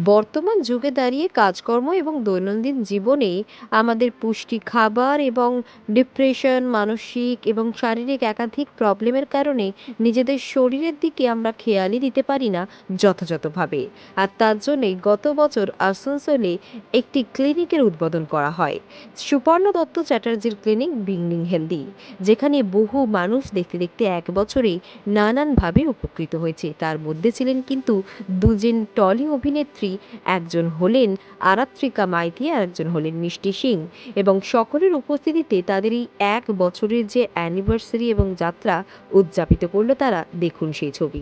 বর্তমান যুগে দাঁড়িয়ে কাজকর্ম এবং দৈনন্দিন জীবনে আমাদের পুষ্টি খাবার এবং ডিপ্রেশন, মানসিক এবং শারীরিক একাধিক প্রবলেমের কারণে নিজেদের শরীরের দিকে আমরা খেয়ালই দিতে পারি না যথাযথভাবে। আর তার জন্যই গত বছর আসানসোলে একটি ক্লিনিকের উদ্বোধন করা হয়, সুপর্ণ দত্ত চ্যাটার্জির ক্লিনিক বিংলিং হেলদি, যেখানে বহু মানুষ দেখতে দেখতে এক বছরে নানানভাবে উপকৃত হয়েছে। তার মধ্যে ছিলেন কিন্তু দুজন টলি অভিনেত্রী, একজন হলেন আরাত্রিকা মাইতি আর একজন হলেন মিষ্টি সিং। এবং সকলের উপস্থিতিতে তাদের এই এক বছরের যে অ্যানিভার্সারি এবং যাত্রা উদযাপিত করলো তারা। দেখুন সেই ছবি।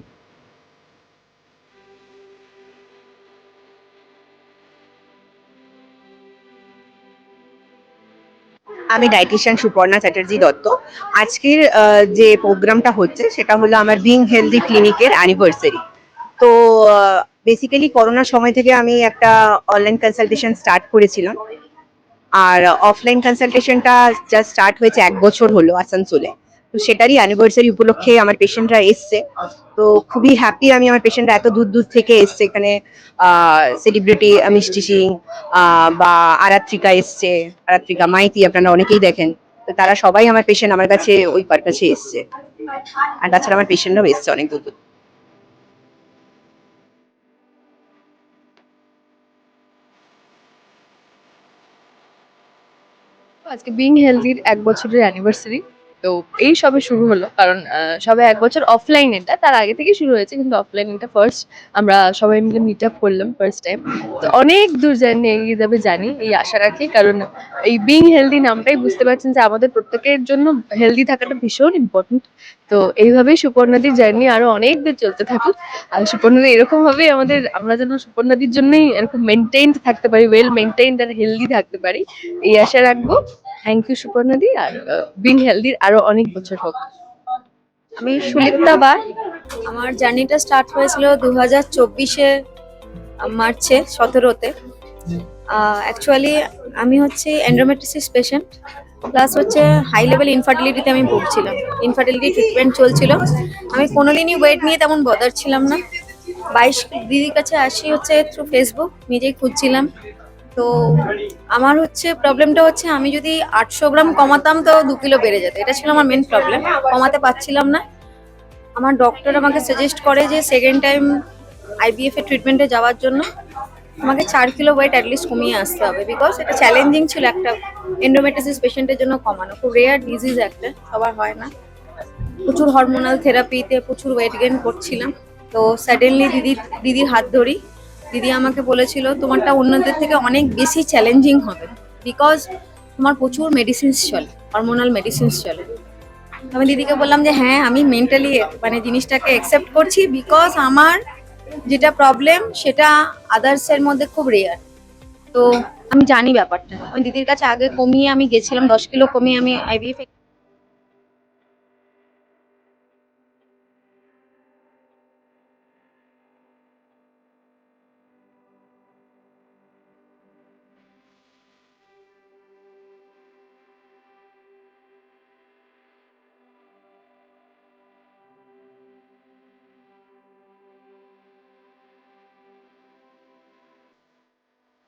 আমি ডায়েটিশিয়ান সুপর্ণা চ্যাটার্জি দত্ত। আজকের যে প্রোগ্রামটা হচ্ছে সেটা হলো আমার বিং হেলদি ক্লিনিকের অ্যানিভার্সারি। তো বেসিক্যালি করোনার সময় থেকে আমি একটা অনলাইন কনসালটেশন স্টার্ট করেছিলাম। আর অফলাইন কনসালটেশনটা জাস্ট স্টার্ট হয়েছে 1 বছর হলো আসানসোলে। তো সেটারই অ্যানিভার্সারি উপলক্ষে আমার পেশেন্টরা এসছে। তো খুবই হ্যাপি আমি, আমার পেশেন্টরা এত দূর দূর থেকে এসছে এখানে। সেলিব্রিটি মিষ্টি সিং বা আরাত্রিকা এসছে, আরাত্রিকা মাইতি আপনারা অনেকেই দেখেন। তো তারা সবাই আমার পেশেন্ট, আমার কাছে ওই পারপাসে এসছে। আর তাছাড়া আমার পেশেন্টরাও এসছে অনেক দূর দূর। তো আজকে বিং হেলদির 1 বছরের অ্যানিভার্সারি। তো এই সবে শুরু হলো, কারণ সবে 1 বছর অফলাইন, এটা তার আগে থেকে শুরু হয়েছে, কিন্তু অফলাইন এটা ফার্স্ট আমরা সবাই মিলে মিট আপ করলাম ফার্স্ট টাইম। তো অনেক দূর জার্নি এগিয়ে যাবে জানি, এই আশা রাখি, কারণ এই বিং হেলদি নামটাই বুঝতে পারছেন যে আমাদের প্রত্যেকের জন্য হেলদি থাকাটা ভীষণ ইম্পর্টেন্ট। তো এইভাবেই সুপর্ণাদির জার্নি আরো অনেক দূর চলতে থাকুক। আর সুপর্ণাদি এরকম ভাবে আমরা যেন সুপর্ণাদির জন্যই এরকম মেনটেইনড থাকতে পারি, ওয়েল মেনটেইনড আর হেলদি থাকতে পারি, এই আশা রাখবো। থ্যাংক ইউ সুপর্ণাদি, আর বিং হেলদির আরো অনেক বছর হোক। আমি সুলিপ্তা বার। আমার জার্নিটা স্টার্ট হয়েছিল 2024-এ মার্চে 17-তে। অ্যাকচুয়ালি আমি হচ্ছে এন্ডোমেট্রিসিস পেশেন্ট, প্লাস হচ্ছে হাই লেভেল ইনফার্টিলিটিতে আমি ভুগছিলাম। ইনফার্টিলিটি ট্রিটমেন্ট চলছিল। আমি কোনোদিনই ওয়েট নিয়ে তেমন বদার ছিলাম না। 22 দিদির কাছে আসি হচ্ছে থ্রু ফেসবুক, নিজেই খুঁজছিলাম। তো আমার হচ্ছে প্রবলেমটা হচ্ছে আমি যদি 800 গ্রাম কমাতাম তো 2 কিলো বেড়ে যেত, এটা ছিল আমার মেন প্রবলেম। কমাতে পারছিলাম না। আমার ডক্টর আমাকে সাজেস্ট করে যে সেকেন্ড টাইম আইভিএফ এর ট্রিটমেন্টে যাওয়ার জন্য আমাকে 4 কিলো ওয়েট অ্যাটলিস্ট কমিয়ে আসতে হবে, বিকজ এটা চ্যালেঞ্জিং ছিল একটা এন্ডোমেট্রিসিস পেশেন্টের জন্য কমানো। খুব রেয়ার ডিজিজ একটা, সবার হয় না। প্রচুর হরমোনাল থেরাপিতে প্রচুর ওয়েট গেইন করছিলাম। তো সাডেনলি দিদির হাত ধরি। দিদি আমাকে বলেছিল তোমারটা অন্যদের থেকে অনেক বেশি চ্যালেঞ্জিং হবে, বিকজ তোমার প্রচুর মেডিসিনস চলে, হরমোনাল মেডিসিনস চলে। আমি দিদিকে বললাম যে হ্যাঁ, আমি মেন্টালি মানে জিনিসটাকে অ্যাকসেপ্ট করছি, বিকজ আমার যেটা প্রবলেম সেটা আদার্স এর মধ্যে খুব রেয়ার। তো আমি জানি ব্যাপারটা। আমি দিদির কাছে আগে কমিয়ে আমি গেছিলাম, 10 কিলো কমিয়ে আমি আইভিএফ